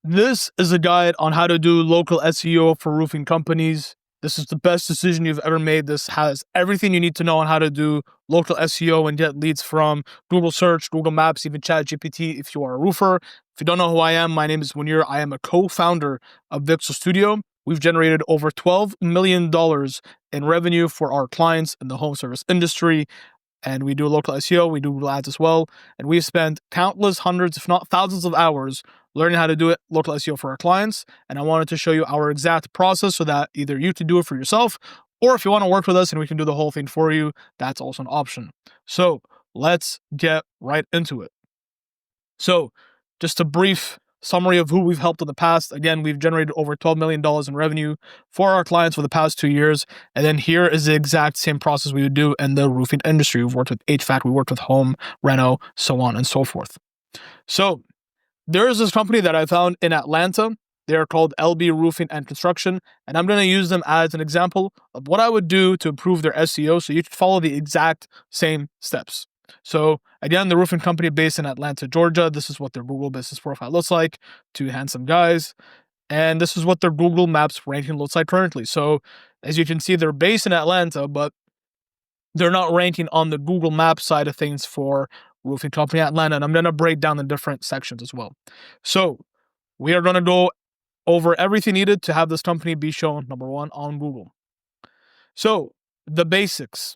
This is a guide on how to do local SEO for roofing companies. This is the best decision you've ever made. This has everything you need to know on how to do local SEO and get leads from Google search, Google Maps, even ChatGPT if you are a roofer. If you don't know who I am, my name is Munir. I am a co-founder of Vixel Studio. We've generated over $12 million in revenue for our clients in the home service industry. And we do local SEO, we do Google Ads as well. And we've spent countless hundreds, if not thousands of hours learning how to do it, local SEO for our clients. And I wanted to show you our exact process so that either you can do it for yourself, or if you want to work with us and we can do the whole thing for you, that's also an option. So let's get right into it. So just a brief summary of who we've helped in the past. Again, we've generated over $12 million in revenue for our clients for the past 2 years. And then here is the exact same process we would do in the roofing industry. We've worked with HVAC, we worked with home, reno, so on and so forth. So there is this company that I found in Atlanta. They're called LB Roofing and Construction. And I'm going to use them as an example of what I would do to improve their SEO so you can follow the exact same steps. So again, the roofing company based in Atlanta, Georgia. This is what their Google business profile looks like. 2 handsome guys. And this is what their Google Maps ranking looks like currently. So as you can see, they're based in Atlanta, but they're not ranking on the Google Maps side of things for roofing company Atlanta. And I'm going to break down the different sections as well. So we are going to go over everything needed to have this company be shown, number one, on Google. So the basics.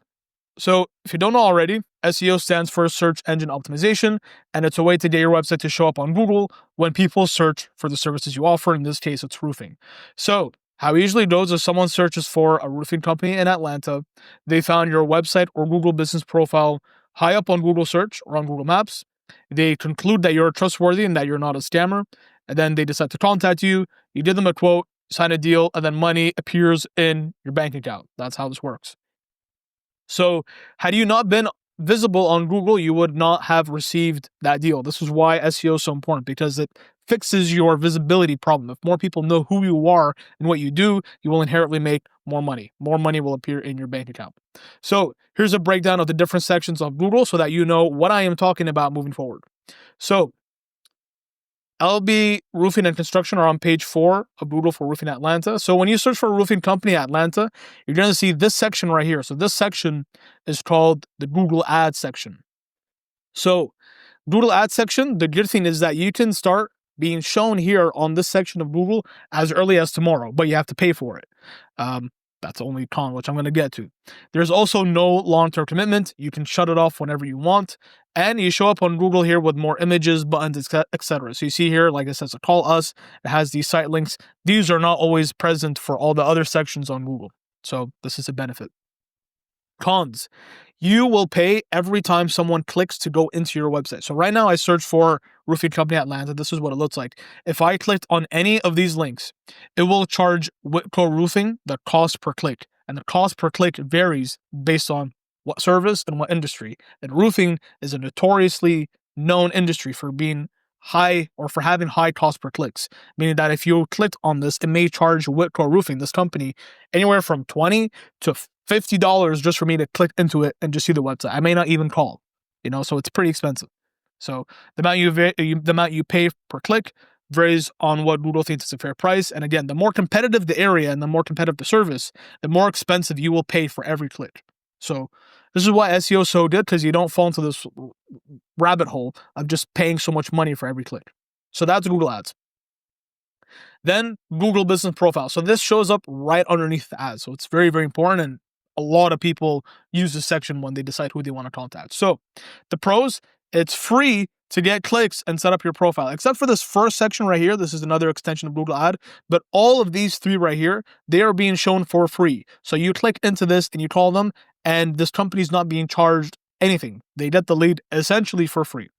So if you don't know already, SEO stands for search engine optimization, and it's a way to get your website to show up on Google when people search for the services you offer. In this case, it's roofing. So how it usually goes is someone searches for a roofing company in Atlanta. They found your website or Google business profile high up on Google search or on Google Maps. They conclude that you're trustworthy and that you're not a scammer. And then they decide to contact you. You give them a quote, sign a deal, and then money appears in your bank account. That's how this works. So had you not been visible on Google, you would not have received that deal. This is why SEO is so important, because it fixes your visibility problem. If more people know who you are and what you do, you will inherently make more money. More money will appear in your bank account. So here's a breakdown of the different sections of Google so that you know what I am talking about moving forward. So LB Roofing and Construction are on page 4 of Google for Roofing Atlanta. So when you search for a roofing company Atlanta, you're going to see this section right here. So this section is called the Google Ads section. So Google Ads section, the good thing is that you can start being shown here on this section of Google as early as tomorrow, but you have to pay for it. That's the only con, which I'm going to get to. There's also no long-term commitment. You can shut it off whenever you want. And you show up on Google here with more images, buttons, etc. So you see here, like it says, to call us. It has these site links. These are not always present for all the other sections on Google. So this is a benefit. Cons. You will pay every time someone clicks to go into your website. So right now I search for roofing company Atlanta. This is what it looks like. If I clicked on any of these links, it will charge Whitco Roofing the cost per click. And the cost per click varies based on what service and what industry. And roofing is a notoriously known industry for being high or for having high cost per clicks, meaning that if you clicked on this, it may charge Whitco Roofing, this company, anywhere from $20 to $50 just for me to click into it and just see the website. I may not even call, so it's pretty expensive. So the amount you pay per click varies on what Google thinks is a fair price. And again, the more competitive the area and the more competitive the service, the more expensive you will pay for every click. So this is why SEO is so good, because you don't fall into this rabbit hole of just paying so much money for every click. So that's Google Ads. Then Google Business Profile. So this shows up right underneath the ads. So it's very, very important. And a lot of people use this section when they decide who they want to contact. So the pros, it's free to get clicks and set up your profile, except for this first section right here. This is another extension of Google Ad, but all of these 3 right here, they are being shown for free. So you click into this and you call them, and this company is not being charged anything. They get the lead essentially for free.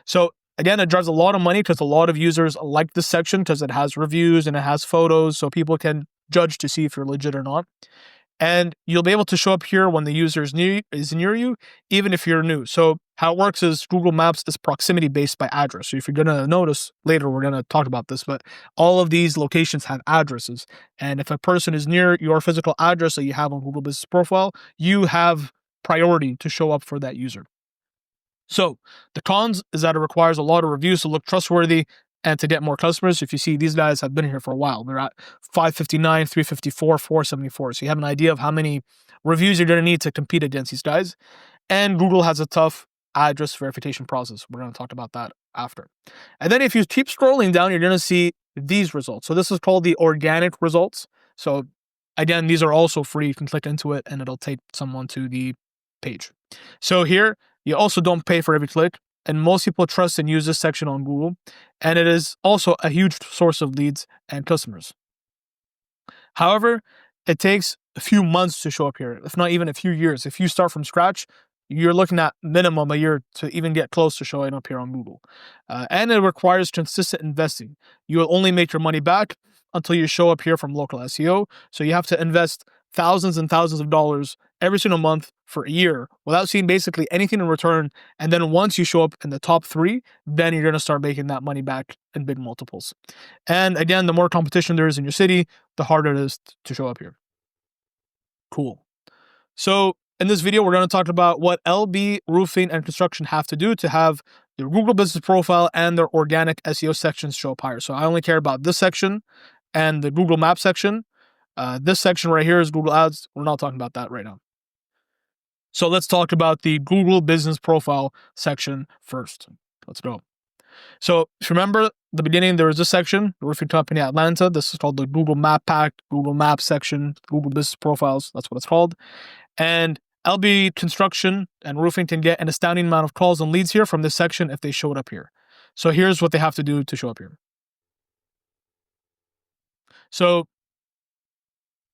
So again, it drives a lot of money because a lot of users like this section because it has reviews and it has photos, so people can judge to see if you're legit or not. And you'll be able to show up here when the user is near you, even if you're new. So how it works is Google Maps is proximity based by address. So if you're going to notice later, we're going to talk about this, but all of these locations have addresses. And if a person is near your physical address that you have on Google Business Profile, you have priority to show up for that user. So the cons is that it requires a lot of reviews to look trustworthy. and to get more customers. If you see, these guys have been here for a while. They're at 559, 354, 474. So you have an idea of how many reviews you're going to need to compete against these guys. And Google has a tough address verification process. We're going to talk about that after. And then if you keep scrolling down, you're going to see these results. So this is called the organic results. So again, these are also free. You can click into it and it'll take someone to the page. So here, you also don't pay for every click. And most people trust and use this section on Google. And it is also a huge source of leads and customers. However, it takes a few months to show up here, if not even a few years. If you start from scratch, you're looking at minimum a year to even get close to showing up here on Google. And it requires consistent investing. You will only make your money back until you show up here from local SEO. So you have to invest thousands and thousands of dollars every single month for a year without seeing basically anything in return. And then once you show up in the top 3, then you're going to start making that money back in big multiples. And again, the more competition there is in your city, the harder it is to show up here. Cool. So in this video, we're going to talk about what LB, roofing, and construction have to do to have their Google business profile and their organic SEO sections show up higher. So I only care about this section and the Google Maps section. This section right here is Google Ads. We're not talking about that right now. So let's talk about the Google business profile section first. Let's go. So if you remember the beginning, there was this section, the roofing company Atlanta. This is called the Google Map Pack, Google Maps section, Google business profiles. That's what it's called. And LB Construction and Roofing can get an astounding amount of calls and leads here from this section if they showed up here. So here's what they have to do to show up here. So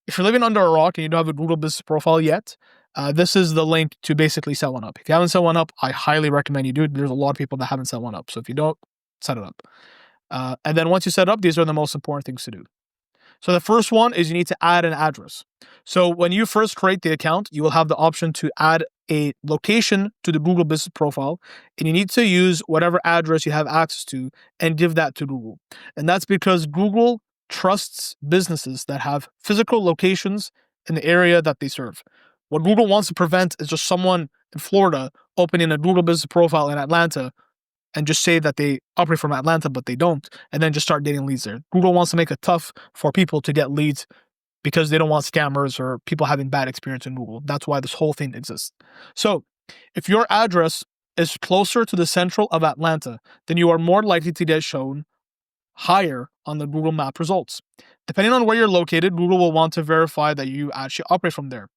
if you're living under a rock and you don't have a Google business profile yet, this is the link to basically set one up. If you haven't set one up, I highly recommend you do it. There's a lot of people that haven't set one up. So if you don't, set it up. And then once you set up, these are the most important things to do. So the first one is you need to add an address. So when you first create the account, you will have the option to add a location to the Google business profile, and you need to use whatever address you have access to and give that to Google. And that's because Google trusts businesses that have physical locations in the area that they serve. What Google wants to prevent is just someone in Florida opening a Google business profile in Atlanta and just say that they operate from Atlanta, but they don't, and then just start getting leads there. Google wants to make it tough for people to get leads because they don't want scammers or people having bad experience in Google. That's why this whole thing exists. So if your address is closer to the central of Atlanta, then you are more likely to get shown higher on the Google Map results. Depending on where you're located, Google will want to verify that you actually operate from there.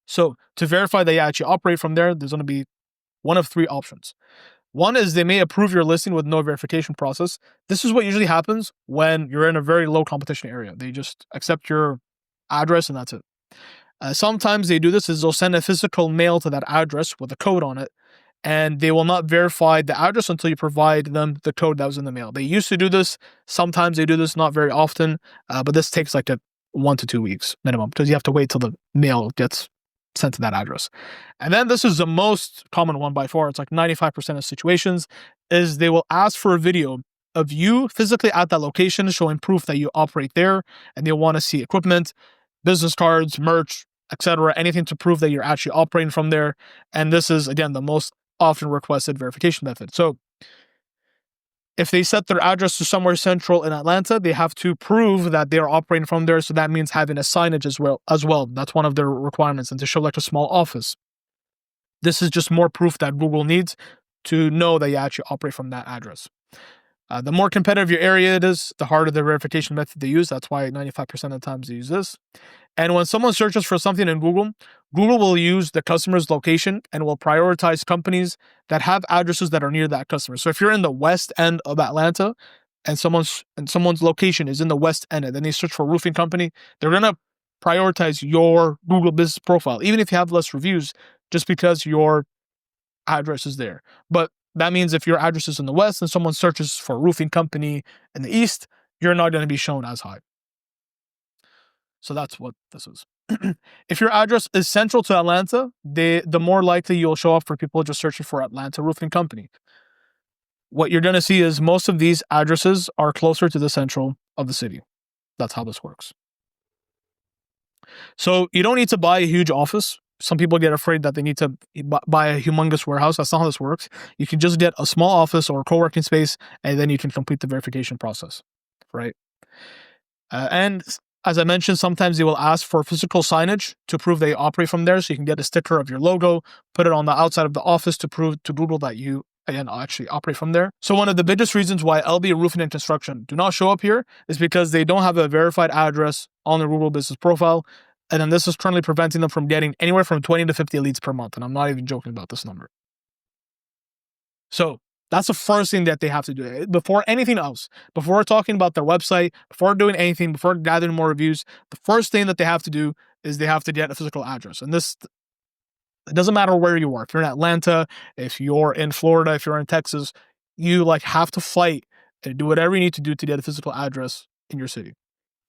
So to verify that you actually operate from there, there's going to be one of 3 options. One is they may approve your listing with no verification process. This is what usually happens when you're in a very low competition area. They just accept your address and that's it. Sometimes they do this is they'll send a physical mail to that address with a code on it, and they will not verify the address until you provide them the code that was in the mail. They used to do this. Sometimes they do this, not very often, but this takes like 1 to 2 weeks minimum because you have to wait till the mail gets sent to that address. And then this is the most common one by far. It's like 95% of situations is they will ask for a video of you physically at that location showing proof that you operate there, and they want to see equipment, business cards, merch, etc., anything to prove that you're actually operating from there. And this is, again, the most often requested verification method. So if they set their address to somewhere central in Atlanta, they have to prove that they are operating from there. So that means having a signage as well. That's one of their requirements, and to show like a small office. This is just more proof that Google needs to know that you actually operate from that address. The more competitive your area it is, the harder the verification method they use. That's why 95% of the times they use this. And when someone searches for something in Google, Google will use the customer's location and will prioritize companies that have addresses that are near that customer. So if you're in the west end of Atlanta and someone's location is in the west end, and then they search for a roofing company, they're going to prioritize your Google business profile, even if you have less reviews, just because your address is there. But that means if your address is in the west and someone searches for a roofing company in the east, you're not going to be shown as high. So that's what this is. If your address is central to Atlanta, the more likely you'll show up for people just searching for Atlanta roofing company. What you're going to see is most of these addresses are closer to the central of the city. That's how this works. So you don't need to buy a huge office. some people get afraid that they need to buy a humongous warehouse. That's not how this works. You can just get a small office or a co-working space, and then you can complete the verification process, right? And as I mentioned, sometimes they will ask for physical signage to prove they operate from there. So you can get a sticker of your logo, put it on the outside of the office to prove to Google that you, again, actually operate from there. So one of the biggest reasons why LB Roofing and Construction do not show up here is because they don't have a verified address on their Google business profile. And then this is currently preventing them from getting anywhere from 20 to 50 leads per month. And I'm not even joking about this number. So that's the first thing that they have to do before anything else. Before talking about their website, before doing anything, before gathering more reviews, the first thing that they have to do is they have to get a physical address. And this, it doesn't matter where you are. If you're in Atlanta, if you're in Florida, if you're in Texas, you have to fight and do whatever you need to do to get a physical address in your city.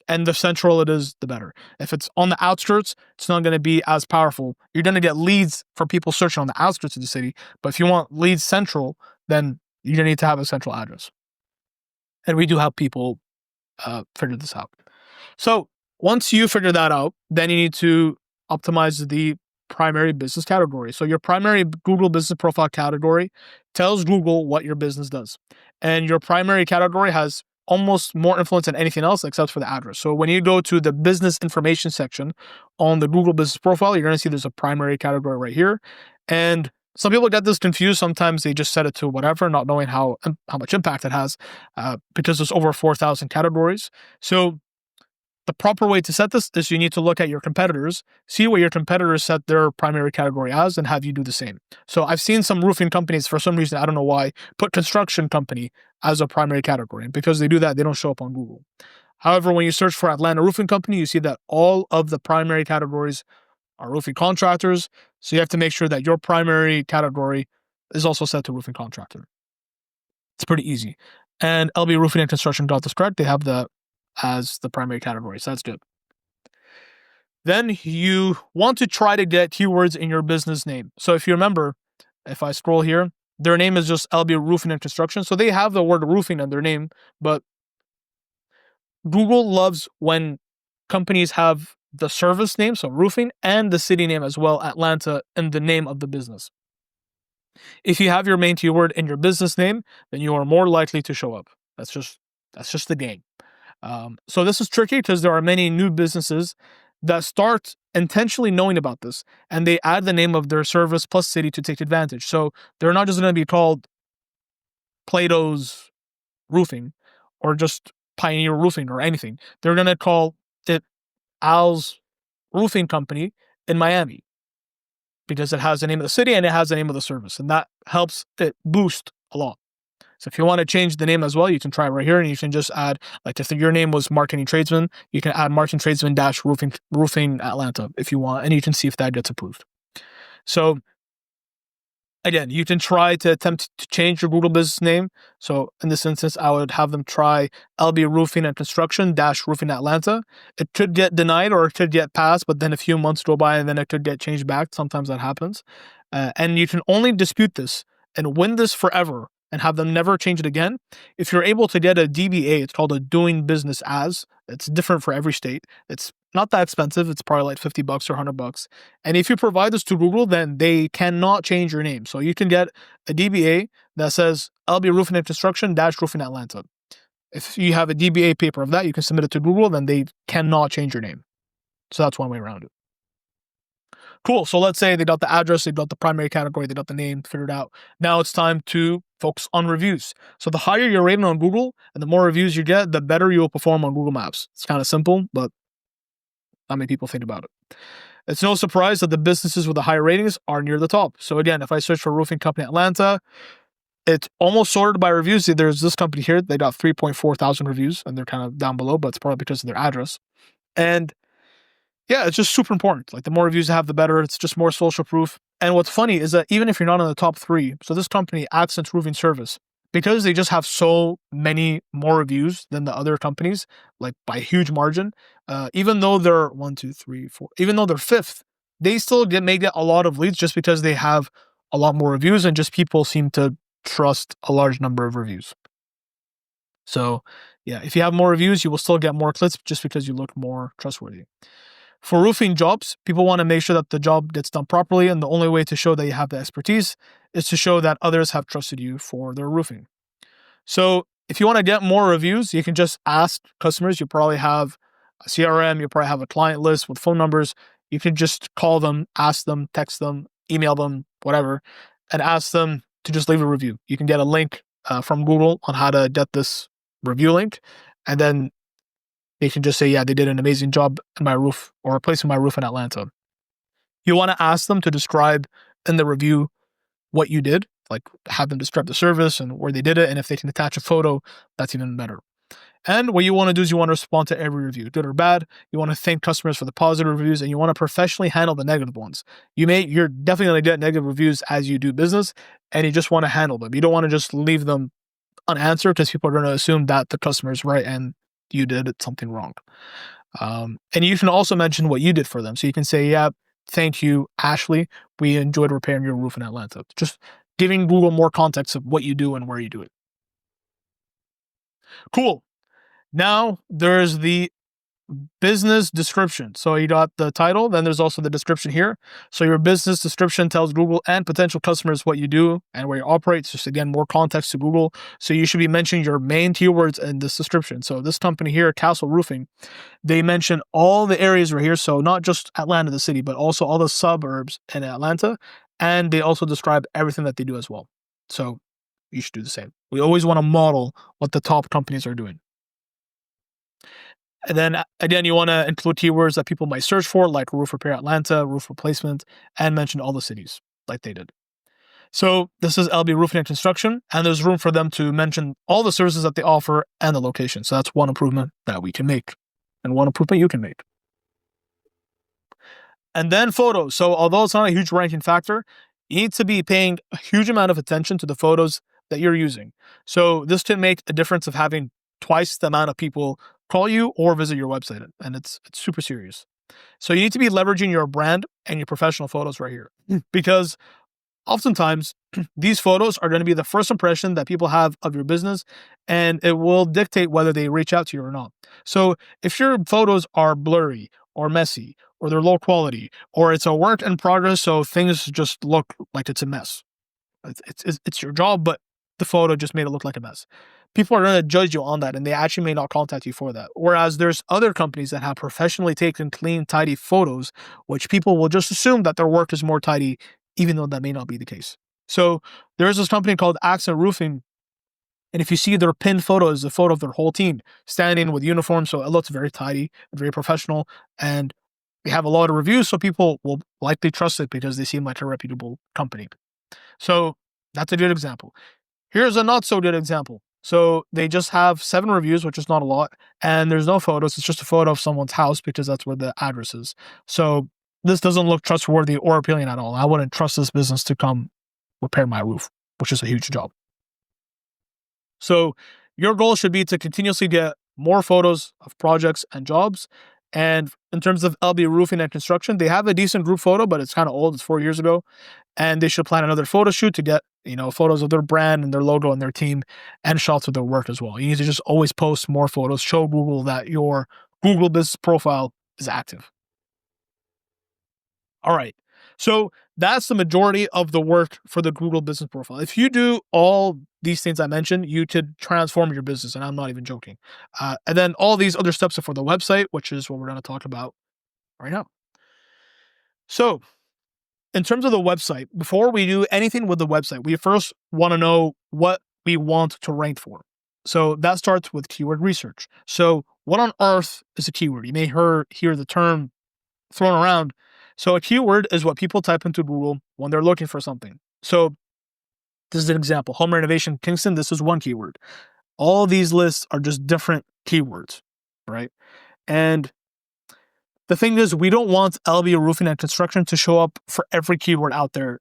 And the central it is, the better. If it's on the outskirts, it's not going to be as powerful. You're going to get leads for people searching on the outskirts of the city. But if you want leads central, then you're going to need to have a central address. And we do help people figure this out. So once you figure that out, then you need to optimize the primary business category. So your primary Google business profile category tells Google what your business does. And your primary category has almost more influence than anything else except for the address. So when you go to the business information section on the Google business profile, you're going to see there's a primary category right here. And some people get this confused. Sometimes they just set it to whatever, not knowing how much impact it has because there's over 4,000 categories. So the proper way to set this is you need to look at your competitors, see what your competitors set their primary category as, and have you do the same. So I've seen some roofing companies, for some reason, I don't know why, put construction company as a primary category. And because they do that, they don't show up on Google. However, when you search for Atlanta Roofing Company, you see that all of the primary categories are roofing contractors. So you have to make sure that your primary category is also set to roofing contractor. It's pretty easy. And LB Roofing and Construction got this correct. They have the as the primary category. So that's good. Then you want to try to get keywords in your business name. So if you remember, if I scroll here, their name is just LB Roofing and Construction. So they have the word roofing in their name, but Google loves when companies have the service name, so roofing, and the city name as well, Atlanta, in the name of the business. If you have your main keyword in your business name, then you are more likely to show up. That's just the game. So this is tricky because there are many new businesses that start intentionally knowing about this and they add the name of their service plus city to take advantage. So they're not just going to be called Plato's Roofing or just Pioneer Roofing or anything. They're going to call it Al's Roofing Company in Miami because it has the name of the city and it has the name of the service, and that helps it boost a lot. So if you want to change the name as well, you can try right here and you can just add, like if your name was Marketing Tradesman, you can add Marketing Tradesman - roofing Atlanta if you want, and you can see if that gets approved. So again, you can try to attempt to change your Google business name. So in this instance, I would have them try LB Roofing and Construction - roofing Atlanta. It could get denied or it could get passed, but then a few months go by and then it could get changed back. Sometimes that happens. And you can only dispute this and win this forever and have them never change it again if you're able to get a DBA. It's called a doing business as. It's different for every state. It's not that expensive. It's probably like $50 or $100. And if you provide this to Google, then they cannot change your name. So you can get a DBA that says LB Roofing and Construction - roofing Atlanta. If you have a DBA paper of that, you can submit it to Google, then they cannot change your name. So that's one way around it. Cool. So let's say they got the address, they got the primary category, they got the name figured out. Now it's time to focus on reviews. So the higher your rating on Google and the more reviews you get, the better you will perform on Google Maps. It's kind of simple, but not many people think about it. It's no surprise that the businesses with the higher ratings are near the top. So again, if I search for Roofing Company Atlanta, it's almost sorted by reviews. There's this company here, they got 3.4 thousand reviews, and they're kind of down below, but it's probably because of their address. And yeah, it's just super important. Like the more reviews you have, the better. It's just more social proof. And what's funny is that even if you're not in the top 3, so this company, Accents Roofing Service, because they just have so many more reviews than the other companies, like by a huge margin, even though they're 1, 2, 3, 4, even though they're 5th, they still may get a lot of leads just because they have a lot more reviews and just people seem to trust a large number of reviews. So yeah, if you have more reviews, you will still get more clicks just because you look more trustworthy. For roofing jobs, people want to make sure that the job gets done properly, and the only way to show that you have the expertise is to show that others have trusted you for their roofing. So if you want to get more reviews, you can just ask customers. You probably have a CRM, you probably have a client list with phone numbers. You can just call them, ask them, text them, email them, whatever, and ask them to just leave a review. You can get a link from Google on how to get this review link, and then they can just say, yeah, they did an amazing job in my roof or replacing my roof in Atlanta. You want to ask them to describe in the review what you did, like have them describe the service and where they did it. And if they can attach a photo, that's even better. And what you want to do is you want to respond to every review, good or bad. You want to thank customers for the positive reviews, and you want to professionally handle the negative ones. You're definitely going to get negative reviews as you do business, and you just want to handle them. You don't want to just leave them unanswered because people are going to assume that the customer is right and you did something wrong. And you can also mention what you did for them. So you can say, yeah, thank you, Ashley. We enjoyed repairing your roof in Atlanta. Just giving Google more context of what you do and where you do it. Cool. Now there's the business description. So you got the title, then there's also the description here. So your business description tells Google and potential customers what you do and where you operate. Just again, more context to Google. So you should be mentioning your main keywords in this description. So this company here, Castle Roofing, they mention all the areas right here. So not just Atlanta, the city, but also all the suburbs in Atlanta. And they also describe everything that they do as well. So you should do the same. We always want to model what the top companies are doing. And then again, you want to include keywords that people might search for, like roof repair Atlanta, roof replacement, and mention all the cities like they did. So this is LB Roofing and Construction, and there's room for them to mention all the services that they offer and the location. So that's one improvement that we can make and one improvement you can make. And then photos. So although it's not a huge ranking factor, you need to be paying a huge amount of attention to the photos that you're using. So this can make a difference of having twice the amount of people call you or visit your website, and it's super serious. So you need to be leveraging your brand and your professional photos right here, because oftentimes these photos are going to be the first impression that people have of your business, and it will dictate whether they reach out to you or not. So if your photos are blurry or messy or they're low quality or it's a work in progress, so things just look like it's a mess. It's your job, but the photo just made it look like a mess. People are going to judge you on that, and they actually may not contact you for that. Whereas there's other companies that have professionally taken clean, tidy photos, which people will just assume that their work is more tidy, even though that may not be the case. So there's this company called Accent Roofing, and if you see their pinned photo is a photo of their whole team standing with uniforms, so it looks very tidy, very professional, and they have a lot of reviews, so people will likely trust it because they seem like a reputable company. So that's a good example. Here's a not so good example. So they just have 7 reviews, which is not a lot, and there's no photos. It's just a photo of someone's house because that's where the address is. So this doesn't look trustworthy or appealing at all. I wouldn't trust this business to come repair my roof, which is a huge job. So your goal should be to continuously get more photos of projects and jobs. And in terms of LB Roofing and Construction, they have a decent group photo, but it's kind of old. It's 4 years ago. And they should plan another photo shoot to get, photos of their brand and their logo and their team and shots of their work as well. You need to just always post more photos, show Google that your Google business profile is active. All right. So that's the majority of the work for the Google business profile. If you do all these things I mentioned, you could transform your business, and I'm not even joking. And then all these other steps are for the website, which is what we're going to talk about right now. So in terms of the website, before we do anything with the website, we first want to know what we want to rank for. So that starts with keyword research. So what on earth is a keyword? You may hear the term thrown around. So a keyword is what people type into Google when they're looking for something. So this is an example. Home renovation Kingston, this is one keyword. All these lists are just different keywords, right? And the thing is, we don't want LB Roofing and Construction to show up for every keyword out there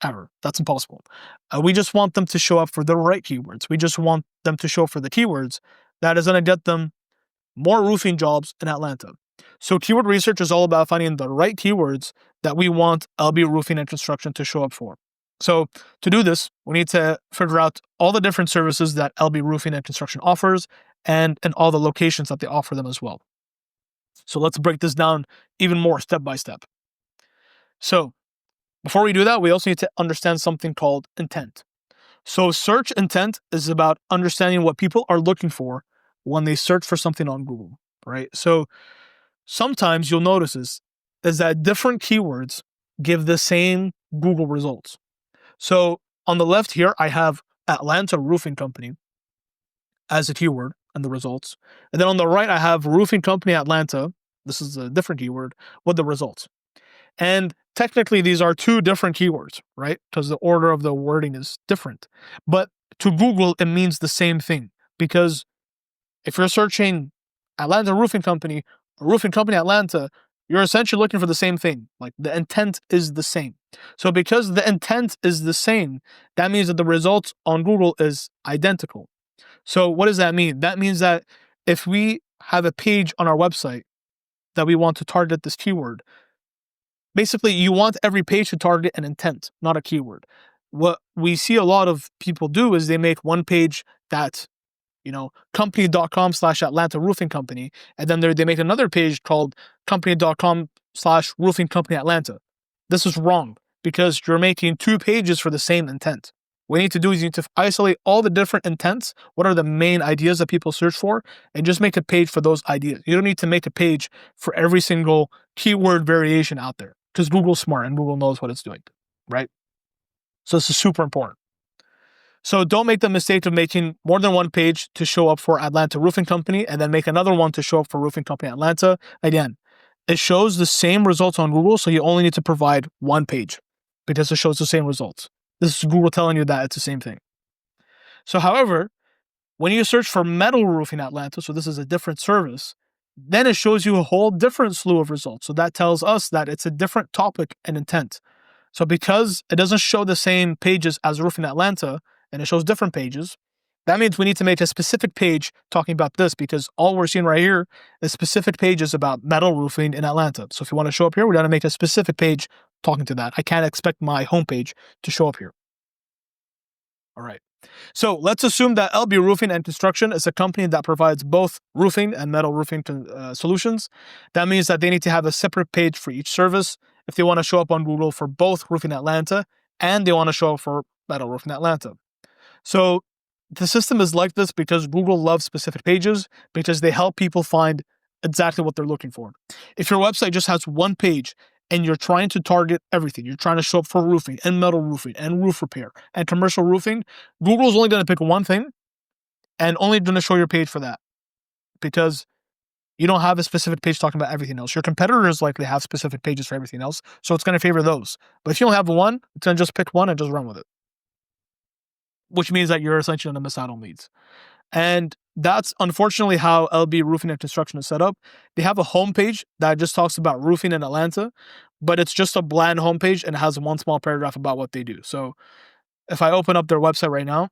ever. That's impossible. We just want them to show up for the right keywords. We just want them to show up for the keywords that is going to get them more roofing jobs in Atlanta. So keyword research is all about finding the right keywords that we want LB Roofing and Construction to show up for. So to do this, we need to figure out all the different services that LB Roofing and Construction offers and all the locations that they offer them as well. So let's break this down even more step by step. So before we do that, we also need to understand something called intent. So search intent is about understanding what people are looking for when they search for something on Google, right? So sometimes you'll notice is that different keywords give the same Google results. So on the left here, I have Atlanta Roofing Company as a keyword and the results. And then on the right, I have Roofing Company Atlanta. This is a different keyword with the results. And technically, these are two different keywords, right? Because the order of the wording is different. But to Google, it means the same thing. Because if you're searching Atlanta Roofing Company, or Roofing Company Atlanta, you're essentially looking for the same thing. Like the intent is the same. So because the intent is the same, that means that the results on Google is identical. So what does that mean? That means that if we have a page on our website that we want to target this keyword, basically you want every page to target an intent, not a keyword. What we see a lot of people do is they make one page that, company.com/Atlanta Roofing Company, and then they make another page called company.com/Roofing Company Atlanta. This is wrong because you're making two pages for the same intent. What you need to do is you need to isolate all the different intents. What are the main ideas that people search for? And just make a page for those ideas. You don't need to make a page for every single keyword variation out there because Google's smart and Google knows what it's doing, right? So this is super important. So don't make the mistake of making more than one page to show up for Atlanta Roofing Company and then make another one to show up for Roofing Company Atlanta. Again, it shows the same results on Google, so you only need to provide one page because it shows the same results. This is Google telling you that it's the same thing. So, however, when you search for metal roofing Atlanta, so this is a different service, then it shows you a whole different slew of results. So that tells us that it's a different topic and intent. So because it doesn't show the same pages as Roofing Atlanta, and it shows different pages, that means we need to make a specific page talking about this because all we're seeing right here is specific pages about metal roofing in Atlanta. So if you want to show up here, we got to make a specific page talking to that. I can't expect my homepage to show up here. All right. So let's assume that LB Roofing and Construction is a company that provides both roofing and metal roofing solutions. That means that they need to have a separate page for each service if they want to show up on Google for both Roofing Atlanta and they want to show up for metal roofing Atlanta. So the system is like this because Google loves specific pages because they help people find exactly what they're looking for. If your website just has one page and you're trying to target everything, you're trying to show up for roofing and metal roofing and roof repair and commercial roofing, Google's only going to pick one thing and only going to show your page for that because you don't have a specific page talking about everything else. Your competitors likely have specific pages for everything else, so it's going to favor those. But if you don't have one, it's going to just pick one and just run with it, which means that you're essentially going to miss out on leads. And that's unfortunately how LB Roofing and Construction is set up. They have a homepage that just talks about roofing in Atlanta, but it's just a bland homepage and it has one small paragraph about what they do. So if I open up their website right now,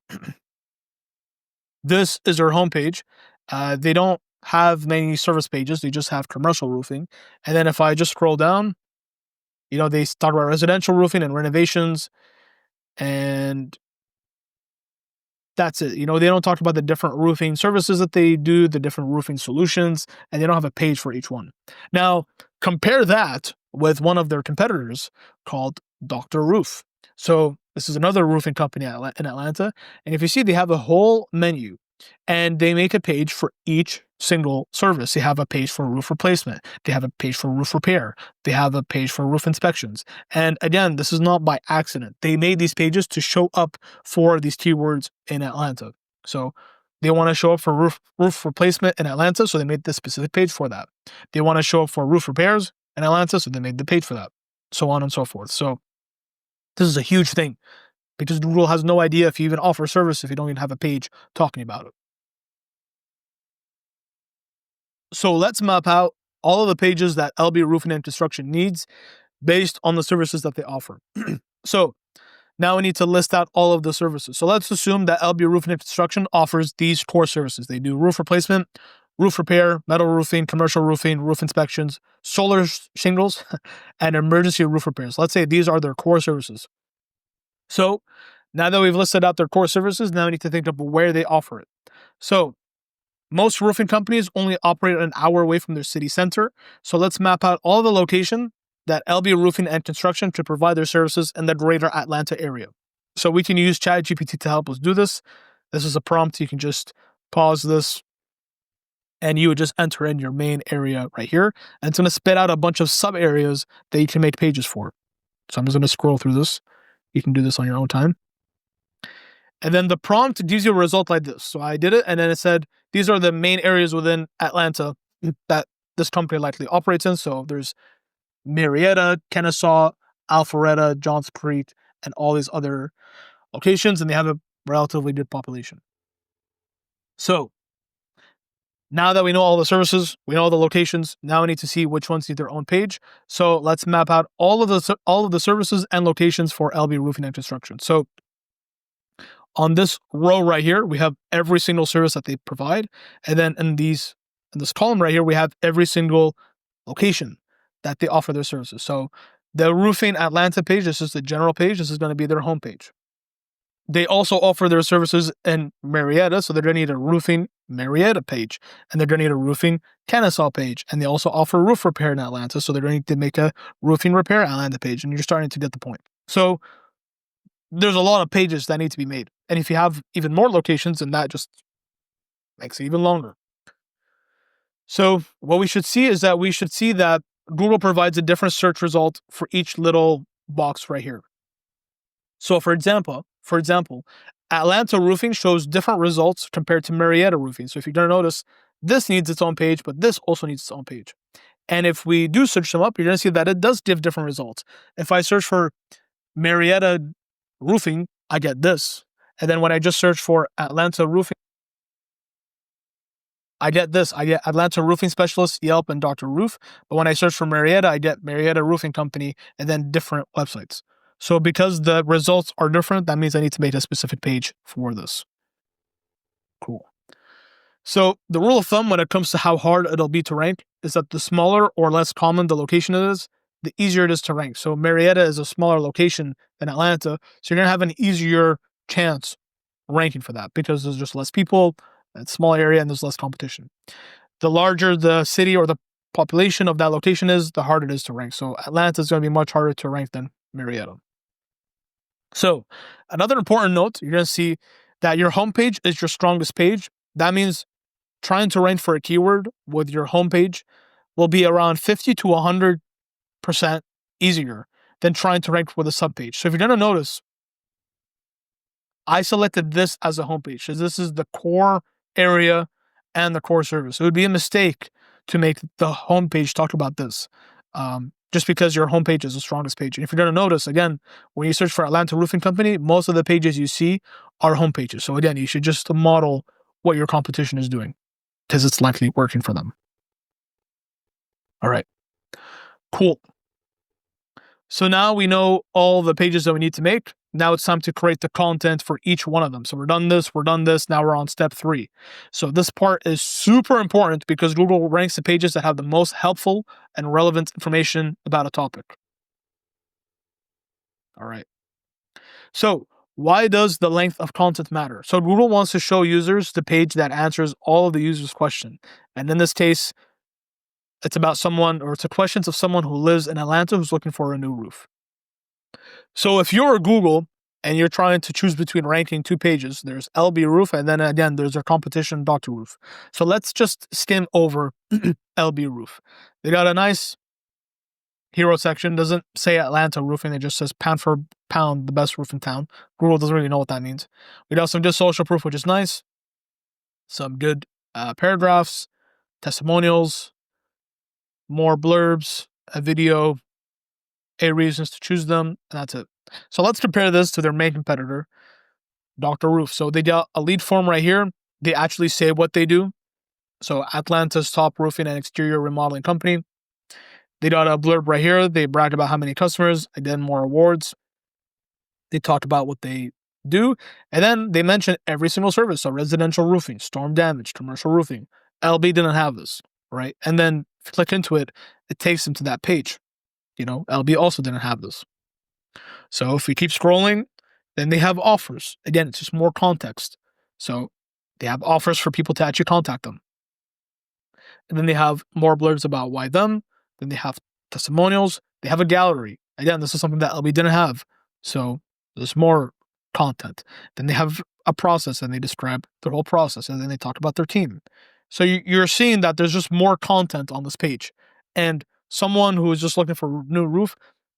this is their homepage. They don't have many service pages. They just have commercial roofing. And then if I just scroll down, they talk about residential roofing and renovations, and that's it. They don't talk about the different roofing services that they do, the different roofing solutions, and they don't have a page for each one. Now, compare that with one of their competitors called Dr. Roof. So this is another roofing company in Atlanta. And if you see, they have a whole menu and they make a page for each single service. They have a page for roof replacement. They have a page for roof repair. They have a page for roof inspections. And again, this is not by accident. They made these pages to show up for these keywords in Atlanta. So they want to show up for roof replacement in Atlanta, so they made this specific page for that. They want to show up for roof repairs in Atlanta, so they made the page for that, so on and so forth. So this is a huge thing because Google has no idea if you even offer a service if you don't even have a page talking about it. So let's map out all of the pages that LB Roofing and Construction needs based on the services that they offer. So now we need to list out all of the services. So let's assume that LB Roofing and Construction offers these core services. They do roof replacement, roof repair, metal roofing, commercial roofing, roof inspections, solar shingles, and emergency roof repairs. Let's say these are their core services. So now that we've listed out their core services, now we need to think of where they offer it. So Most roofing companies only operate an hour away from their city center. So let's map out all the location that LB Roofing and Construction to provide their services in the greater Atlanta area. So we can use ChatGPT to help us do this. This is a prompt. You can just pause this and you would just enter in your main area right here. And it's going to spit out a bunch of sub areas that you can make pages for. So I'm just going to scroll through this. You can do this on your own time. And then the prompt gives you a result like this. So I did it, and then it said, these are the main areas within Atlanta that this company likely operates in. So there's Marietta, Kennesaw, Alpharetta, Johns Creek, and all these other locations, and they have a relatively good population. So now that we know all the services, we know all the locations, now we need to see which ones need their own page. So let's map out all of the services and locations for LB Roofing and Construction. So on this row right here, we have every single service that they provide. And then in this column right here, we have every single location that they offer their services. So the Roofing Atlanta page, this is the general page. This is going to be their homepage. They also offer their services in Marietta, so they're going to need a Roofing Marietta page, and they're going to need a Roofing Kennesaw page. And they also offer roof repair in Atlanta, so they're going to need to make a Roofing Repair Atlanta page, and you're starting to get the point. So there's a lot of pages that need to be made. And if you have even more locations, then that just makes it even longer. So what we should see is that Google provides a different search result for each little box right here. So for example, Atlanta Roofing shows different results compared to Marietta Roofing. So if you're going to notice, this needs its own page, but this also needs its own page. And if we do search them up, you're going to see that it does give different results. If I search for Marietta Roofing, I get this. And then when I just search for Atlanta Roofing, I get this. I get Atlanta Roofing Specialist, Yelp, and Dr. Roof. But when I search for Marietta, I get Marietta Roofing Company and then different websites. So because the results are different, that means I need to make a specific page for this. Cool. So the rule of thumb when it comes to how hard it'll be to rank is that the smaller or less common the location is, the easier it is to rank. So Marietta is a smaller location than Atlanta, so you're going to have an easier chance ranking for that because there's just less people, it's a small area, and there's less competition. The larger the city or the population of that location is, the harder it is to rank. So Atlanta is going to be much harder to rank than Marietta. So another important note, you're going to see that your homepage is your strongest page. That means trying to rank for a keyword with your homepage will be around 50 to 100% easier than trying to rank with a subpage. So if you're going to notice, I selected this as a homepage because this is the core area and the core service. It would be a mistake to make the homepage talk about this just because your homepage is the strongest page. And if you're going to notice, again, when you search for Atlanta Roofing Company, most of the pages you see are homepages. So again, you should just model what your competition is doing because it's likely working for them. All right, cool. So now we know all the pages that we need to make. Now it's time to create the content for each one of them. So we're done this. Now we're on step 3. So this part is super important because Google ranks the pages that have the most helpful and relevant information about a topic. All right. So why does the length of content matter? So Google wants to show users the page that answers all of the user's question. And in this case, it's about someone, or it's a questions of someone who lives in Atlanta who's looking for a new roof. So if you're Google and you're trying to choose between ranking 2 pages, there's LB Roof, and then again, there's their competition, Dr. Roof. So let's just skim over LB Roof. They got a nice hero section. Doesn't say Atlanta Roofing. It just says pound for pound, the best roof in town. Google doesn't really know what that means. We got some good social proof, which is nice. Some good paragraphs, testimonials, more blurbs, a video, 8 reasons to choose them, and that's it. So let's compare this to their main competitor, Dr. Roof. So they got a lead form right here. They actually say what they do. So Atlanta's top roofing and exterior remodeling company. They got a blurb right here. They brag about how many customers, again, more awards. They talk about what they do. And then they mention every single service. So residential roofing, storm damage, commercial roofing. LB didn't have this, right? And then if you click into it, it takes them to that page. LB also didn't have this. So if we keep scrolling, then they have offers. Again, it's just more context. So they have offers for people to actually contact them. and then they have more blurbs about why them. Then they have testimonials. They have a gallery. Again, this is something that LB didn't have. So there's more content. Then they have a process and they describe their whole process, and then they talk about their team. So you're seeing that there's just more content on this page. And someone who is just looking for a new roof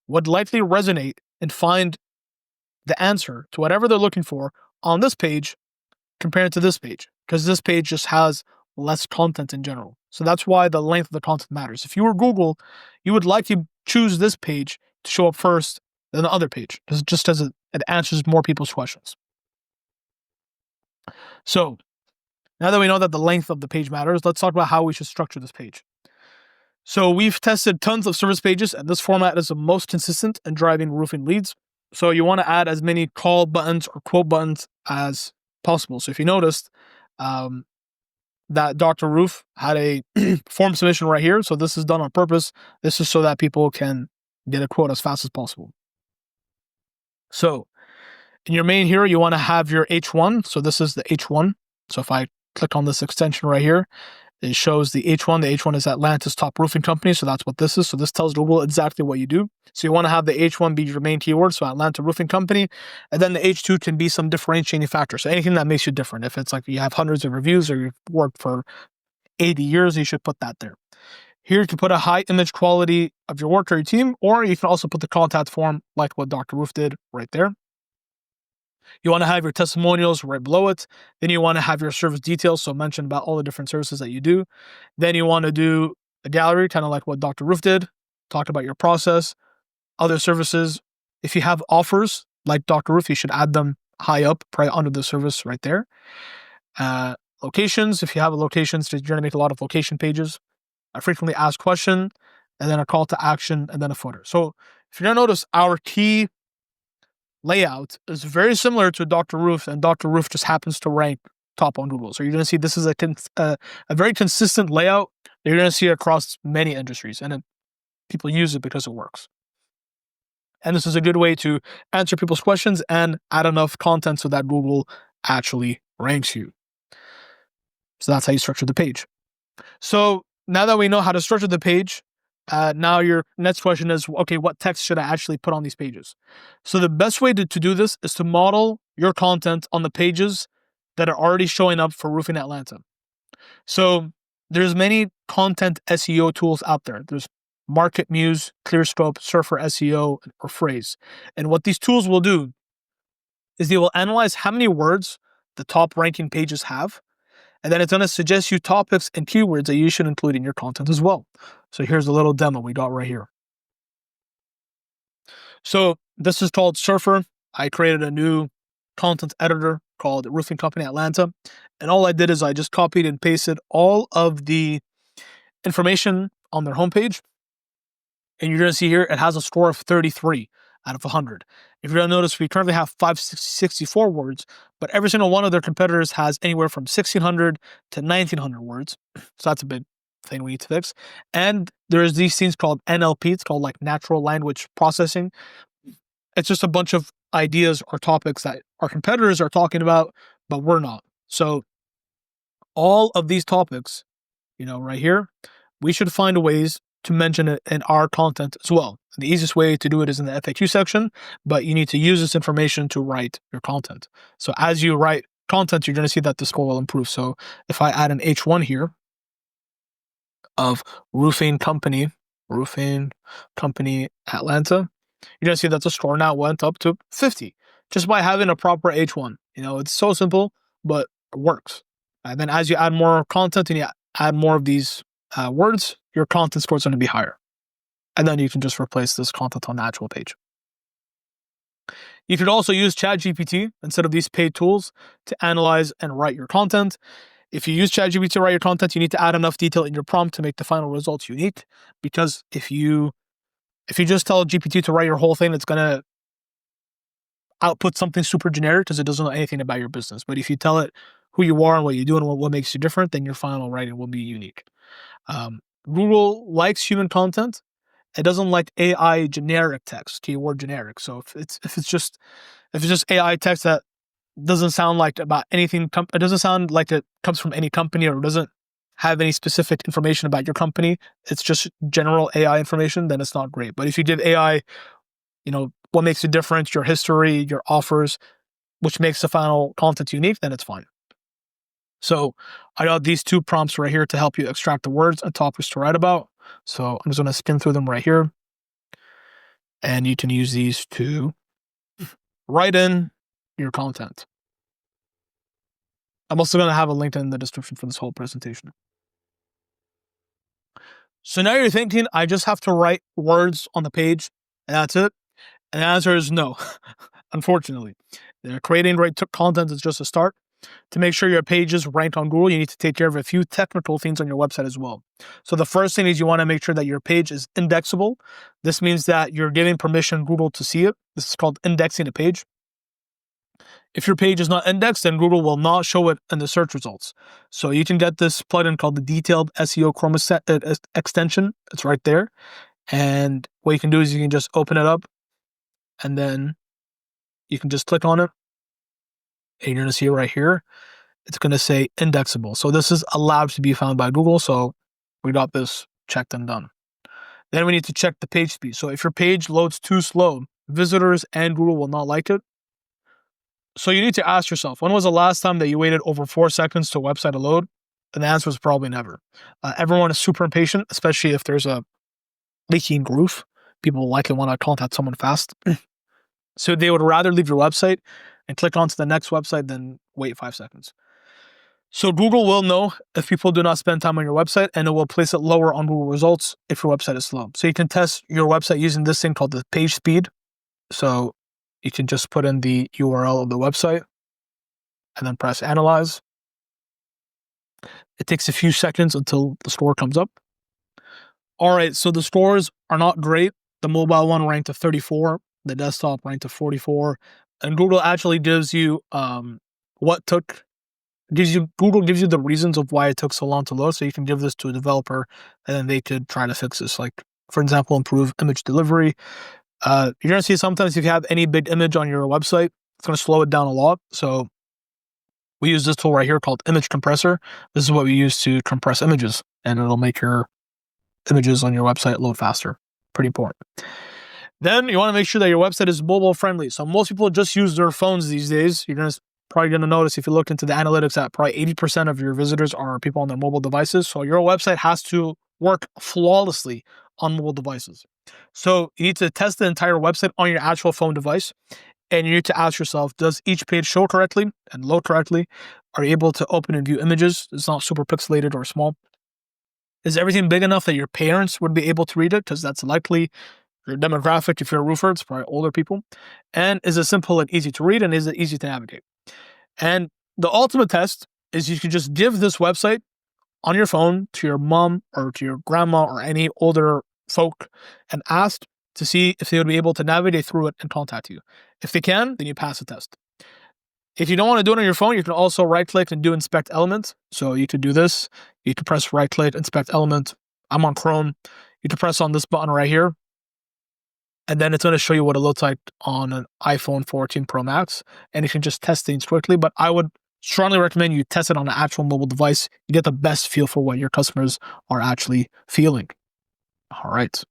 would likely resonate and find the answer to whatever they're looking for on this page compared to this page, because this page just has less content in general. So that's why the length of the content matters. If you were Google, you would likely choose this page to show up first than the other page, just as it answers more people's questions. So now that we know that the length of the page matters, let's talk about how we should structure this page. So we've tested tons of service pages, and this format is the most consistent in driving roofing leads. So you want to add as many call buttons or quote buttons as possible. So if you noticed, that Dr. Roof had a form submission right here. So this is done on purpose. This is so that people can get a quote as fast as possible. So in your main here, you want to have your H1. So this is the H1. So if I click on this extension right here, it shows the H1. The H1 is Atlanta's top roofing company. So that's what this is. So this tells Google exactly what you do. So you want to have the H1 be your main keyword. So Atlanta roofing company. And then the H2 can be some differentiating factor. So anything that makes you different. If it's like you have hundreds of reviews or you've worked for 80 years, you should put that there. Here you can put a high image quality of your work or your team, or you can also put the contact form like what Dr. Roof did right there. You want to have your testimonials right below it. Then you want to have your service details, so mention about all the different services that you do. Then you want to do a gallery, kind of like what Dr. Roof did. Talk about your process, other services. If you have offers like Dr. Roof, you should add them high up, right under the service right there. Locations, if you have locations, you're going to make a lot of location pages. A frequently asked question, and then a call to action, and then a footer. So if you're going to notice, our key layout is very similar to Dr. Roof, and Dr. Roof just happens to rank top on Google. So you're going to see this is a very consistent layout that you're going to see across many industries, and people use it because it works. And this is a good way to answer people's questions and add enough content so that Google actually ranks you. So that's how you structure the page. So now that we know how to structure the page, now your next question is, okay, what text should I actually put on these pages? So the best way to do this is to model your content on the pages that are already showing up for Roofing Atlanta. So there's many content SEO tools out there. There's Market Muse, ClearScope, Surfer SEO, or Phrase. And what these tools will do is they will analyze how many words the top ranking pages have, and then it's going to suggest you topics and keywords that you should include in your content as well. So here's a little demo we got right here. So this is called Surfer. I created a new content editor called Roofing Company Atlanta. And all I did is I just copied and pasted all of the information on their homepage. And you're going to see here, it has a score of 33 out of 100. If you're going to notice, we currently have 564 words, but every single one of their competitors has anywhere from 1,600 to 1,900 words. So that's a big thing we need to fix. And there's these things called NLP. It's called like natural language processing. It's just a bunch of ideas or topics that our competitors are talking about, but we're not. So all of these topics, right here, we should find ways to mention it in our content as well. The easiest way to do it is in the FAQ section, but you need to use this information to write your content. So as you write content, you're going to see that the score will improve. So if I add an H1 here of Roofing Company Atlanta, you're going to see that the score now went up to 50 just by having a proper H1. It's so simple, but it works. And then as you add more content and you add more of these words, your content score is going to be higher. And then you can just replace this content on the actual page. You could also use ChatGPT instead of these paid tools to analyze and write your content. If you use ChatGPT to write your content, you need to add enough detail in your prompt to make the final results unique. Because if you just tell GPT to write your whole thing, it's going to output something super generic because it doesn't know anything about your business. But if you tell it who you are and what you do and what makes you different, then your final writing will be unique. Google likes human content. It doesn't like AI generic text, keyword generic. So if it's just AI text that doesn't sound like about anything, it doesn't sound like it comes from any company or doesn't have any specific information about your company, it's just general AI information, then it's not great. But if you give AI, what makes you different, your history, your offers, which makes the final content unique, then it's fine. So I got these 2 prompts right here to help you extract the words and topics to write about. So I'm just going to skim through them right here. And you can use these to write in your content. I'm also going to have a link in the description for this whole presentation. So now you're thinking, I just have to write words on the page and that's it? And the answer is no, unfortunately. Creating great content is just a start. To make sure your pages rank on Google, you need to take care of a few technical things on your website as well. So the first thing is you want to make sure that your page is indexable. This means that you're giving permission Google to see it. This is called indexing a page. If your page is not indexed, then Google will not show it in the search results. So you can get this plugin called the Detailed SEO Chrome extension. It's right there. And what you can do is you can just open it up and then you can just click on it. And you're going to see it right here. It's going to say indexable. So this is allowed to be found by Google. So we got this checked and done. Then we need to check the page speed. So if your page loads too slow, visitors and Google will not like it. So you need to ask yourself, when was the last time that you waited over 4 seconds to a website to load? And the answer is probably never. Everyone is super impatient, especially if there's a leaking roof. People likely want to contact someone fast. So they would rather leave your website and click onto the next website than wait 5 seconds. So Google will know if people do not spend time on your website, and it will place it lower on Google results if your website is slow. So you can test your website using this thing called the page speed. So you can just put in the URL of the website and then press analyze. It takes a few seconds until the score comes up. All right, so the scores are not great. The mobile one ranked to 34, the desktop ranked to 44, and Google actually gives you Google gives you the reasons of why it took so long to load, so you can give this to a developer and then they could try to fix this. Like, for example, improve image delivery. You're going to see sometimes if you have any big image on your website, it's going to slow it down a lot. So we use this tool right here called Image Compressor. This is what we use to compress images, and it'll make your images on your website load faster. Pretty important. Then you want to make sure that your website is mobile friendly. So most people just use their phones these days. You're probably going to notice if you look into the analytics that probably 80% of your visitors are people on their mobile devices. So your website has to work flawlessly on mobile devices. So you need to test the entire website on your actual phone device. And you need to ask yourself, does each page show correctly and load correctly? Are you able to open and view images? It's not super pixelated or small. Is everything big enough that your parents would be able to read it? Because that's likely your demographic. If you're a roofer, it's probably older people. And is it simple and easy to read? And is it easy to navigate? And the ultimate test is you can just give this website on your phone to your mom or to your grandma or any older folk and ask to see if they would be able to navigate through it and contact you. If they can, then you pass the test. If you don't want to do it on your phone, you can also right-click and do inspect element. So you could do this. You can press right-click, inspect element. I'm on Chrome. You can press on this button right here. And then it's going to show you what it looks like on an iPhone 14 Pro Max. And you can just test things quickly. But I would strongly recommend you test it on an actual mobile device. You get the best feel for what your customers are actually feeling. All right.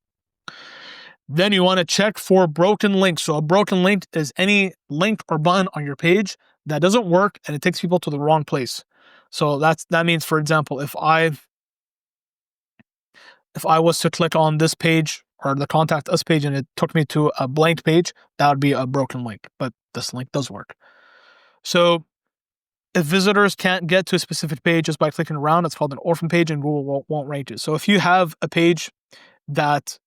Then you want to check for broken links. So a broken link is any link or button on your page that doesn't work and it takes people to the wrong place. So that means, for example, if I was to click on this page or the contact us page and it took me to a blank page, that would be a broken link, but this link does work. So if visitors can't get to a specific page just by clicking around, it's called an orphan page and Google won't rank it. So if you have a page that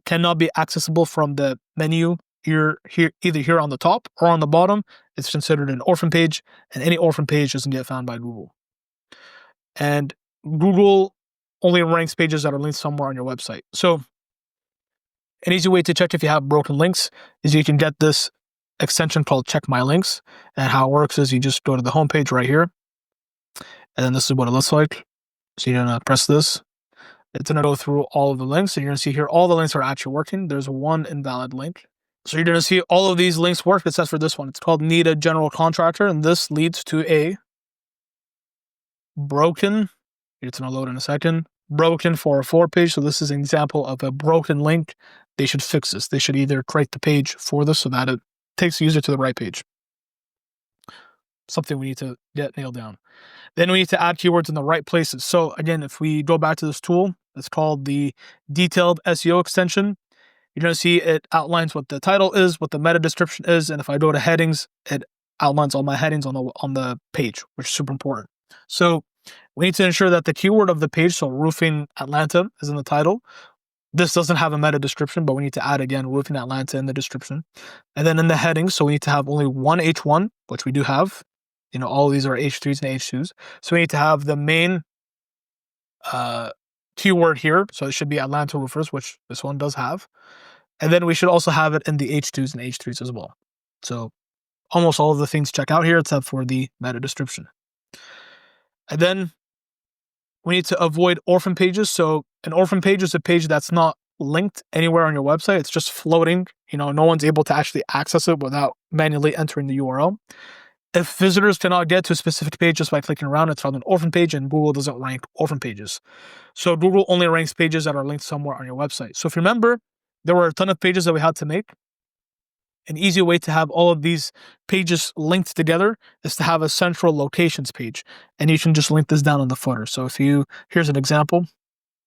cannot be accessible from the menu either here on the top or on the bottom, it's considered an orphan page, and any orphan page doesn't get found by Google. And Google only ranks pages that are linked somewhere on your website. So an easy way to check if you have broken links is you can get this extension called Check My Links. And how it works is you just go to the home page right here. And then this is what it looks like. So you're going to press this. It's going to go through all of the links. And you're going to see here all the links are actually working. There's one invalid link. So you're going to see all of these links work except for this one. It's called Need a General Contractor. And this leads to a broken It's going to load in a second. Broken 404 page. So this is an example of a broken link. They should fix this. They should either create the page for this so that it takes the user to the right page. Something we need to get nailed down. Then we need to add keywords in the right places. So again, if we go back to this tool, it's called the detailed SEO extension. You're going to see it outlines what the title is, what the meta description is, and if I go to headings, it outlines all my headings on the page, which is super important. So we need to ensure that the keyword of the page, so Roofing Atlanta, is in the title. This doesn't have a meta description, but we need to add, again, Roofing Atlanta in the description. And then in the headings, so we need to have only one H1, which we do have. All of these are H3s and H2s. So we need to have the main keyword here. So it should be Atlanta roofers, which this one does have. And then we should also have it in the H2s and H3s as well. So almost all of the things check out here except for the meta description. And then we need to avoid orphan pages. So an orphan page is a page that's not linked anywhere on your website. It's just floating. No one's able to actually access it without manually entering the URL. If visitors cannot get to a specific page just by clicking around, it's called an orphan page, and Google doesn't rank orphan pages. So Google only ranks pages that are linked somewhere on your website. So if you remember, there were a ton of pages that we had to make. An easy way to have all of these pages linked together is to have a central locations page, and you can just link this down in the footer. So here's an example.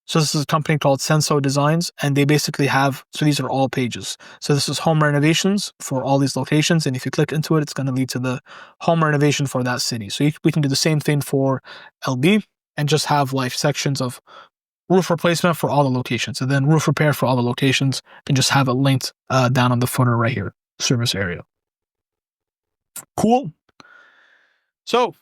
So this is a company called Senso Designs, and they basically have, so these are all pages. So this is home renovations for all these locations, and if you click into it, it's going to lead to the home renovation for that city. So we can do the same thing for LB and just have like sections of roof replacement for all the locations, and then roof repair for all the locations, and just have it linked down on the footer right here, service area. Cool. So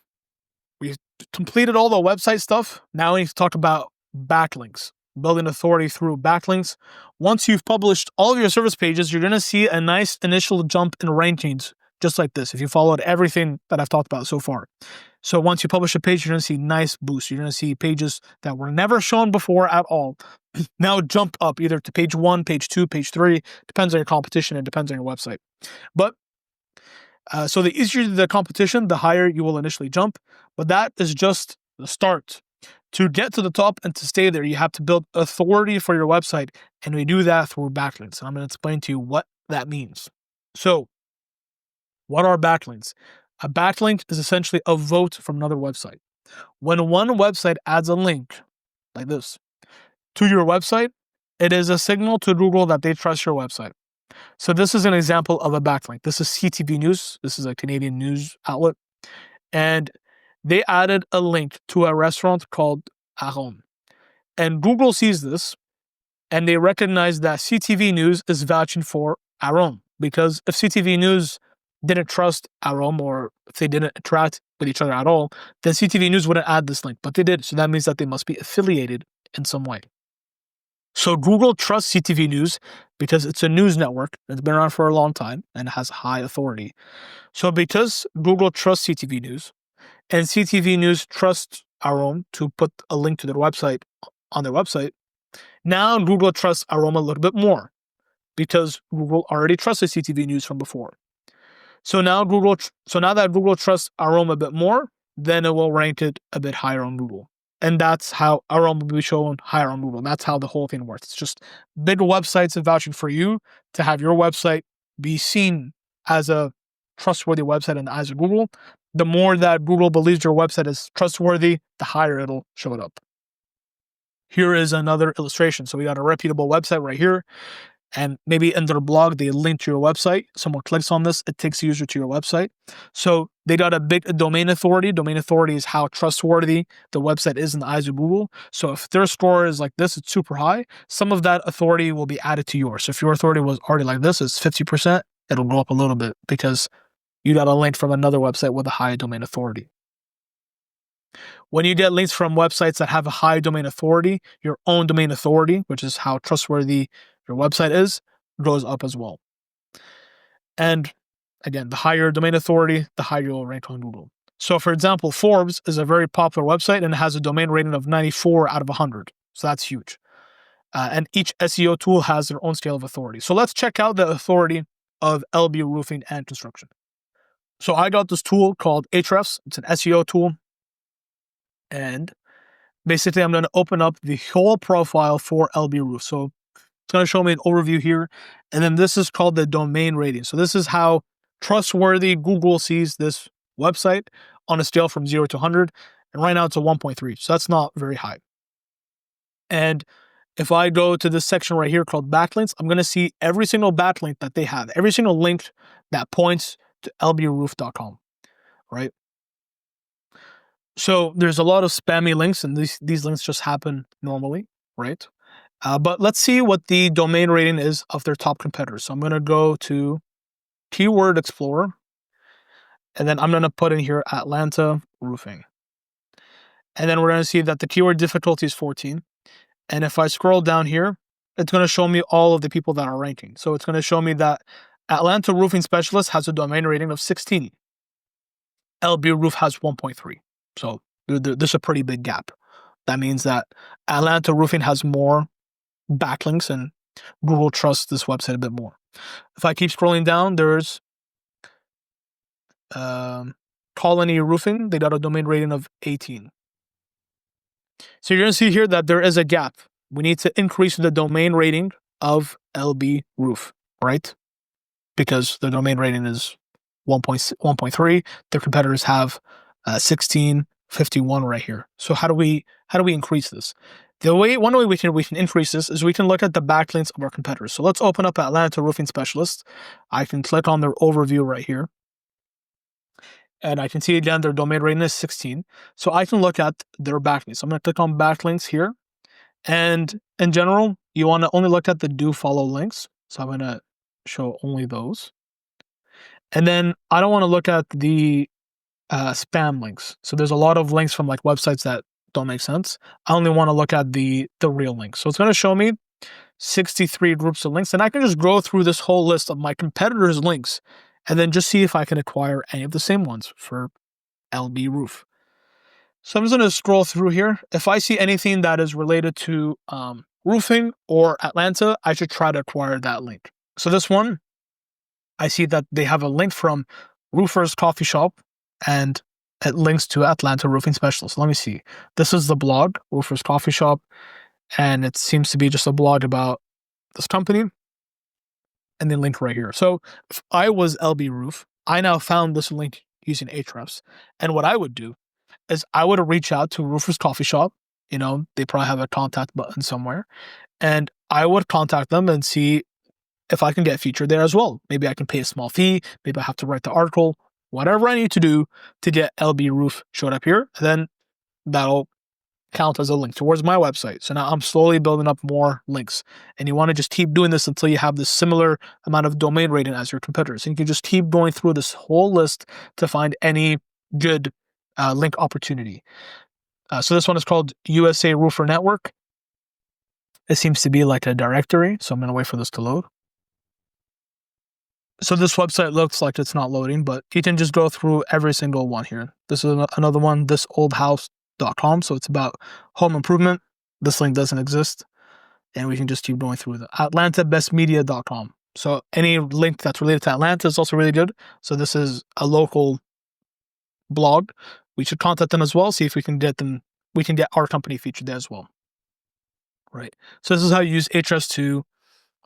we completed all the website stuff. Now we need to talk about backlinks, building authority through backlinks. Once you've published all of your service pages, you're going to see a nice initial jump in rankings, just like this, if you followed everything that I've talked about so far. So once you publish a page, you're going to see nice boosts. You're going to see pages that were never shown before at all now jump up either to page 1, page 2, page 3, depends on your competition and depends on your website. But so the easier the competition, the higher you will initially jump. But that is just the start. To get to the top and to stay there, you have to build authority for your website, and we do that through backlinks. And I'm going to explain to you what that means. So, what are backlinks? A backlink is essentially a vote from another website. When one website adds a link, like this, to your website, it is a signal to Google that they trust your website. So this is an example of a backlink. This is CTV News. This is a Canadian news outlet. And they added a link to a restaurant called Aron. And Google sees this, and they recognize that CTV News is vouching for Aron. Because if CTV News didn't trust Aron, or if they didn't interact with each other at all, then CTV News wouldn't add this link. But they did, so that means that they must be affiliated in some way. So Google trusts CTV News because it's a news network that's been around for a long time and has high authority. So because Google trusts CTV News, and CTV News trusts Aron to put a link to their website on their website, now Google trusts Aron a little bit more because Google already trusted CTV News from before. So now that Google trusts Aron a bit more, then it will rank it a bit higher on Google. And that's how Aron will be shown higher on Google. That's how the whole thing works. It's just bigger websites are vouching for you to have your website be seen as a trustworthy website in the eyes of Google. The more that Google believes your website is trustworthy, the higher it'll show it up. Here is another illustration. So we got a reputable website right here, and maybe in their blog, they link to your website. Someone clicks on this, it takes the user to your website. So they got a big domain authority. Domain authority is how trustworthy the website is in the eyes of Google. So if their score is like this, it's super high, some of that authority will be added to yours. So if your authority was already like this, it's 50%, it'll go up a little bit because you got a link from another website with a high domain authority. When you get links from websites that have a high domain authority, your own domain authority, which is how trustworthy your website is, goes up as well. And again, the higher domain authority, the higher you'll rank on Google. So for example, Forbes is a very popular website and it has a domain rating of 94 out of 100. So that's huge. And each SEO tool has their own scale of authority. So let's check out the authority of LB Roofing and Construction. So I got this tool called Ahrefs. It's an SEO tool. And basically I'm going to open up the whole profile for LB Roof. So it's going to show me an overview here. And then this is called the domain rating. So this is how trustworthy Google sees this website on a scale from 0 to 100. And right now it's a 1.3. So that's not very high. And if I go to this section right here called backlinks, I'm going to see every single backlink that they have, every single link that points to lbroof.com, right? So there's a lot of spammy links, and these links just happen normally, right? But let's see what the domain rating is of their top competitors. So I'm going to go to Keyword Explorer, and then I'm going to put in here Atlanta Roofing. And then we're going to see that the keyword difficulty is 14. And if I scroll down here, it's going to show me all of the people that are ranking. So it's going to show me that Atlanta Roofing Specialist has a domain rating of 16. LB Roof has 1.3. So there's a pretty big gap. That means that Atlanta Roofing has more backlinks and Google trusts this website a bit more. If I keep scrolling down, there's Colony Roofing. They got a domain rating of 18. So you're going to see here that there is a gap. We need to increase the domain rating of LB Roof, right? Because the domain rating is 1.3. Their competitors have 1651 right here. So how do we increase this? One way we can increase this is we can look at the backlinks of our competitors. So let's open up Atlanta Roofing Specialist. I can click on their overview right here. And I can see again their domain rating is 16. So I can look at their backlinks. So I'm going to click on backlinks here. And in general, you want to only look at the do follow links. So I'm going to show only those. And then I don't want to look at the spam links. So there's a lot of links from like websites that don't make sense. I only want to look at the real links. So it's going to show me 63 groups of links. And I can just go through this whole list of my competitors' links and then just see if I can acquire any of the same ones for LB Roof. So I'm just going to scroll through here. If I see anything that is related to roofing or Atlanta, I should try to acquire that link. So this one, I see that they have a link from Roofers Coffee Shop and it links to Atlanta Roofing Specialist. Let me see. This is the blog, Roofers Coffee Shop, and it seems to be just a blog about this company. And then link right here. So if I was LB Roof, I now found this link using Ahrefs. And what I would do is I would reach out to Roofers Coffee Shop. You know, they probably have a contact button somewhere. And I would contact them and see if I can get featured there as well. Maybe I can pay a small fee. Maybe I have to write the article. Whatever I need to do to get LB Roof showed up here. And then that'll count as a link towards my website. So now I'm slowly building up more links. And you want to just keep doing this until you have this similar amount of domain rating as your competitors. And you can just keep going through this whole list to find any good link opportunity. So this one is called USA Roofer Network. It seems to be like a directory. So I'm going to wait for this to load. So this website looks like it's not loading, but you can just go through every single one here. This is another one, thisoldhouse.com. So it's about home improvement. This link doesn't exist. And we can just keep going through the atlantabestmedia.com. So any link that's related to Atlanta is also really good. So this is a local blog. We should contact them as well, see if we can get our company featured there as well. Right. So this is how you use Ahrefs to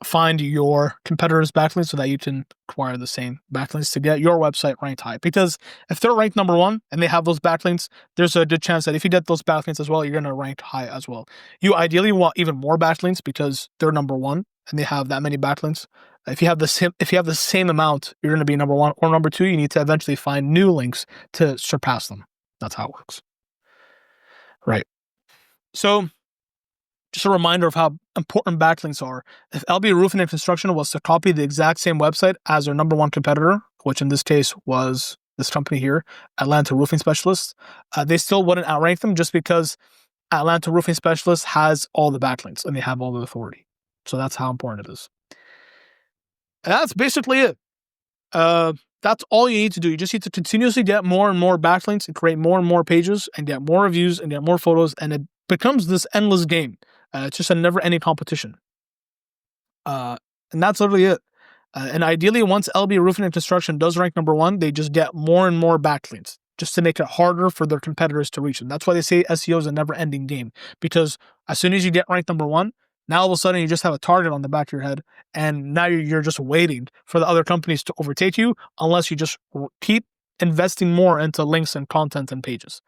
find your competitors' backlinks so that you can acquire the same backlinks to get your website ranked high. Because if they're ranked number one and they have those backlinks, there's a good chance that if you get those backlinks as well, you're going to rank high as well. You ideally want even more backlinks because they're number one and they have that many backlinks. If you have the same amount, you're going to be number one or number two. You need to eventually find new links to surpass them. That's how it works. Right. So just a reminder of how important backlinks are. If LB Roofing and Construction was to copy the exact same website as their number one competitor, which in this case was this company here, Atlanta Roofing Specialist, they still wouldn't outrank them just because Atlanta Roofing Specialist has all the backlinks and they have all the authority. So that's how important it is. And that's basically it. That's all you need to do. You just need to continuously get more and more backlinks and create more and more pages and get more reviews and get more photos. And it becomes this endless game. It's just a never-ending competition. And that's literally it. And ideally, once LB Roofing and Construction does rank number one, they just get more and more backlinks. just to make it harder for their competitors to reach them. That's why they say SEO is a never-ending game, because as soon as you get ranked number one, now all of a sudden you just have a target on the back of your head, and now you're just waiting for the other companies to overtake you, unless you just keep investing more into links and content and pages.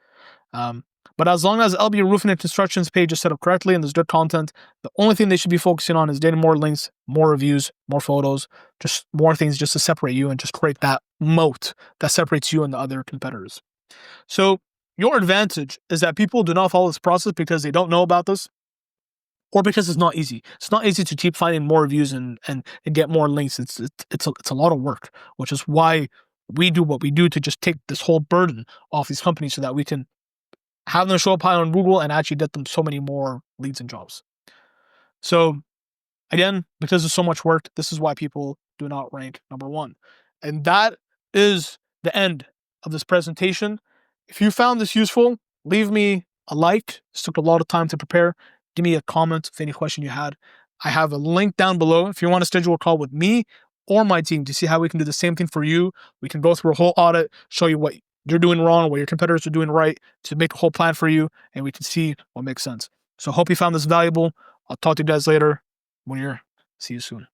But as long as LB Roofing and Construction's page is set up correctly and there's good content, the only thing they should be focusing on is getting more links, more reviews, more photos, just more things just to separate you and just create that moat that separates you and the other competitors. So your advantage is that people do not follow this process because they don't know about this, or because it's not easy. It's not easy to keep finding more reviews and get more links. It's a lot of work, which is why we do what we do, to just take this whole burden off these companies so that we can have them show up high on Google and actually get them so many more leads and jobs. So again, because there's so much work, this is why people do not rank number one. And that is the end of this presentation. If you found this useful, leave me a like. This took a lot of time to prepare. Give me a comment with any question you had. I have a link down below if you want to schedule a call with me or my team to see how we can do the same thing for you. We can go through a whole audit, show you what you're doing wrong, what your competitors are doing right, to make a whole plan for you, and we can see what makes sense. So I hope you found this valuable. I'll talk to you guys later. See you soon.